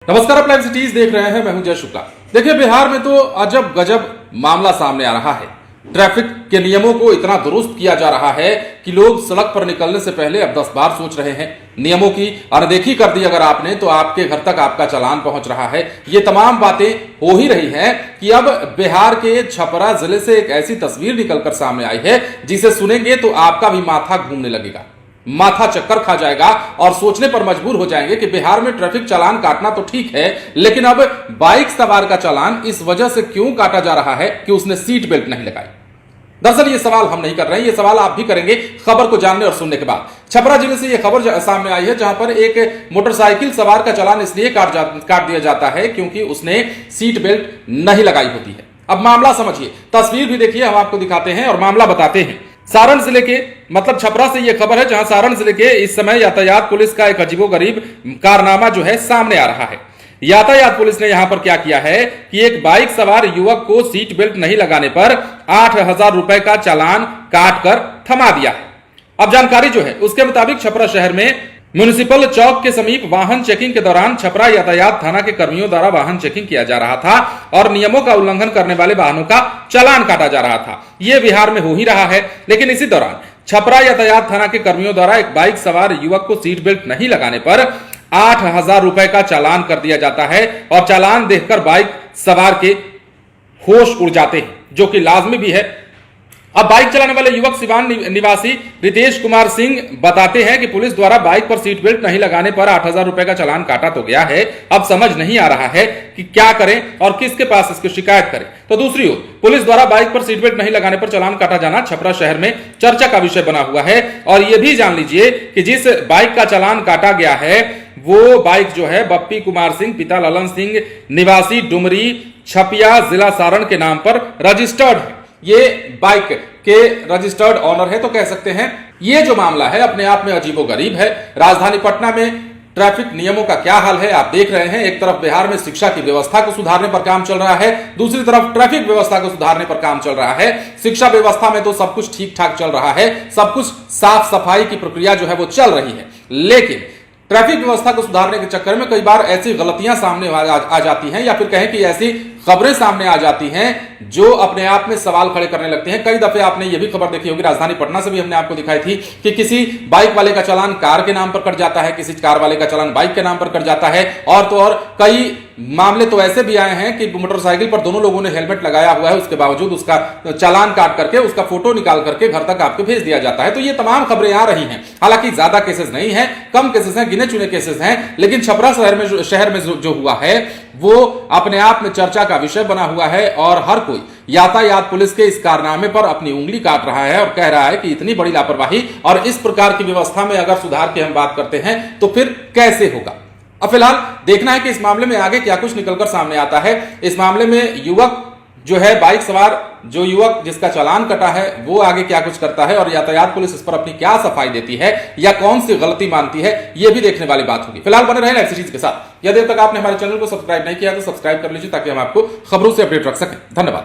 नमस्कार, आप live cities देख रहे हैं। मैं हूं जय शुक्ला। देखिए, बिहार में तो अजब गजब मामला सामने आ रहा है। ट्रैफिक के नियमों को इतना दुरुस्त किया जा रहा है कि लोग सड़क पर निकलने से पहले अब 10 बार सोच रहे हैं। नियमों की अनदेखी कर दी अगर आपने तो आपके घर तक आपका चालान पहुंच रहा है। ये तमाम बातें हो ही रही हैं कि अब बिहार के छपरा जिले से एक ऐसी तस्वीर निकलकर सामने आई है जिसे सुनेंगे तो आपका भी माथा घूमने लगेगा, माथा चक्कर खा जाएगा और सोचने पर मजबूर हो जाएंगे कि बिहार में ट्रैफिक चालान काटना तो ठीक है, लेकिन अब बाइक सवार का चालान इस वजह से क्यों काटा जा रहा है कि उसने सीट बेल्ट नहीं लगाई। दरअसल ये सवाल हम नहीं कर रहे हैं, ये सवाल आप भी करेंगे खबर को जानने और सुनने के बाद। छपरा जिले से यह खबर सामने आई है जहां पर एक मोटरसाइकिल सवार का चालान इसलिए काट दिया जाता है क्योंकि उसने सीट बेल्ट नहीं लगाई होती है। अब मामला समझिए, तस्वीर भी देखिए, हम आपको दिखाते हैं और मामला बताते हैं। सारण जिले के मतलब छपरा से यह खबर है जहां सारण जिले के इस समय यातायात पुलिस का एक अजीबोगरीब कारनामा जो है सामने आ रहा है। यातायात पुलिस ने यहां पर क्या किया है कि एक बाइक सवार युवक को सीट बेल्ट नहीं लगाने पर 8,000 रुपए का चालान काट कर थमा दिया है। अब जानकारी जो है उसके मुताबिक छपरा शहर में म्युनिसिपल चौक के समीप वाहन चेकिंग के दौरान छपरा यातायात थाना के कर्मियों द्वारा वाहन चेकिंग किया जा रहा था और नियमों का उल्लंघन करने वाले वाहनों का चालान काटा जा रहा था। यह बिहार में हो ही रहा है, लेकिन इसी दौरान छपरा यातायात थाना के कर्मियों द्वारा एक बाइक सवार युवक को सीट बेल्ट नहीं लगाने पर 8,000 रुपए का चालान कर दिया जाता है और चालान देखकर बाइक सवार के होश उड़ जाते हैं, जो कि लाजमी भी है। अब बाइक चलाने वाले युवक सिवान निवासी रितेश कुमार सिंह बताते हैं कि पुलिस द्वारा बाइक पर सीट बेल्ट नहीं लगाने पर 8,000 रुपए का चालान काटा तो गया है, अब समझ नहीं आ रहा है कि क्या करें और किसके पास इसकी शिकायत करें। तो दूसरी ओर पुलिस द्वारा बाइक पर सीट बेल्ट नहीं लगाने पर चालान काटा जाना छपरा शहर में चर्चा का विषय बना हुआ है। और यह भी जान लीजिए कि जिस बाइक का चालान काटा गया है वो बाइक जो है बप्पी कुमार सिंह पिता ललन सिंह निवासी डुमरी छपिया जिला सारण के नाम पर रजिस्टर्ड है। ये बाइक के रजिस्टर्ड ऑनर है, तो कह सकते हैं ये जो मामला है अपने आप में अजीबोगरीब है। राजधानी पटना में ट्रैफिक नियमों का क्या हाल है आप देख रहे हैं। एक तरफ बिहार में शिक्षा की व्यवस्था को सुधारने पर काम चल रहा है, दूसरी तरफ ट्रैफिक व्यवस्था को सुधारने पर काम चल रहा है। शिक्षा व्यवस्था में तो सब कुछ ठीक ठाक चल रहा है, सब कुछ साफ सफाई की प्रक्रिया जो है वो चल रही है, लेकिन ट्रैफिक व्यवस्था को सुधारने के चक्कर में कई बार ऐसी गलतियां सामने आ जाती हैं या फिर कहें कि ऐसी खबरें सामने आ जाती हैं जो अपने आप में सवाल खड़े करने लगते हैं। कई दफे आपने ये भी खबर देखी होगी, राजधानी पटना से भी हमने आपको दिखाई थी कि किसी बाइक वाले का चालान कार के नाम पर कट जाता है, किसी कार वाले का चालान बाइक के नाम पर कट जाता है। और तो और कई मामले तो ऐसे भी आए हैं कि मोटरसाइकिल पर दोनों लोगों ने हेलमेट लगाया हुआ है, उसके बावजूद उसका चालान काट करके उसका फोटो निकाल करके घर तक आपको भेज दिया जाता है। तो ये तमाम खबरें आ रही हैं। हालांकि ज्यादा केसेस नहीं है, कम केसेस हैं, गिने चुने केसेस हैं, लेकिन छपरा शहर में जो हुआ है वो अपने आप में चर्चा का विषय बना हुआ है और हर कोई यातायात पुलिस के इस कारनामे पर अपनी उंगली काट रहा है और कह रहा है कि इतनी बड़ी लापरवाही और इस प्रकार की व्यवस्था में अगर सुधार की हम बात करते हैं तो फिर कैसे होगा। अब फिलहाल देखना है कि इस मामले में आगे क्या कुछ निकलकर सामने आता है। इस मामले में युवक जो है बाइक सवार जो युवक जिसका चालान कटा है वो आगे क्या कुछ करता है और यातायात पुलिस इस पर अपनी क्या सफाई देती है या कौन सी गलती मानती है, ये भी देखने वाली बात होगी। फिलहाल बने रहे लाइव सिटीज के साथ। यदि अब तक आपने हमारे चैनल को सब्सक्राइब नहीं किया तो सब्सक्राइब कर लीजिए ताकि हम आपको खबरों से अपडेट रख सकें। धन्यवाद।